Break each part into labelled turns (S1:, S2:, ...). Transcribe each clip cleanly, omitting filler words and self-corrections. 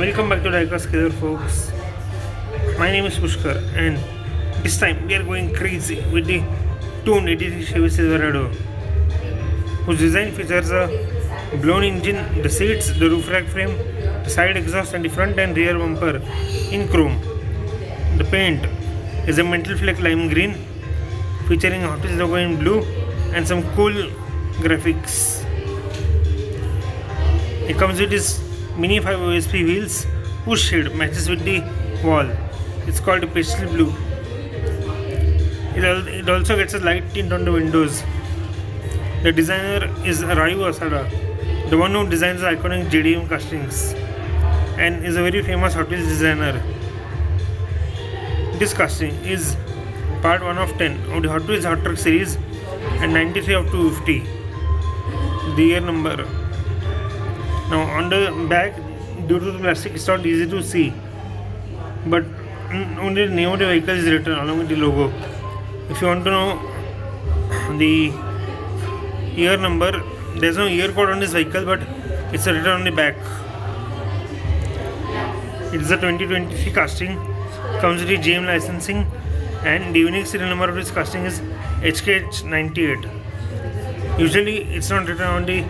S1: Welcome back to Diecast Killer, folks. My name is Pushkar, and this time we are going crazy with the Tooned edited Chevy Silverado, whose design features a blown engine, the seats, the roof rack frame, the side exhaust, and the front and rear bumper in chrome. The paint is a Metal-Flake lime green, featuring a Hotwheels logo in blue and some cool graphics. It comes with this mini 5 OSP wheels whose shade matches with the wall. It's called pastel blue. It also gets a light tint on the windows. The designer is Ryu Asada, the one who designs the iconic JDM castings and is a very famous Hot Wheels designer. This casting is part 1 of 10 of the Hot Wheels Hot Truck series and 93 of 250, the year number. Now on the back, due to the plastic, it's not easy to see, but only the name of the vehicle is written along with the logo. If you want to know the year number, there's no year code on this vehicle, but it's written on the back. It's a 2023 casting, comes with the GM licensing, and the unique serial number of this casting is HK98. Usually it's not written on the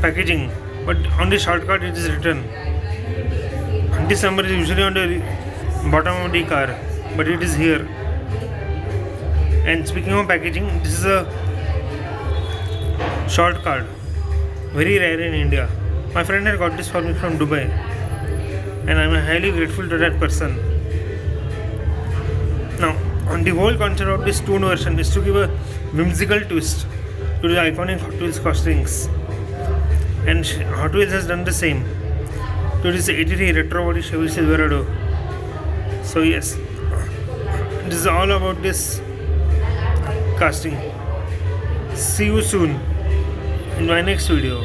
S1: packaging, but on the short card it is written. This number is usually on the bottom of the car, but it is here. And speaking of packaging, this is a short card, very rare in India. My friend had got this for me from Dubai, and I am highly grateful to that person. Now, the whole concept of this Tooned version is to give a whimsical twist to the iconic Hot Wheels castings, and Hot Wheels has done the same to this 83 retro body Chevy Silverado. So yes, this is all about this casting. See you soon in my next video.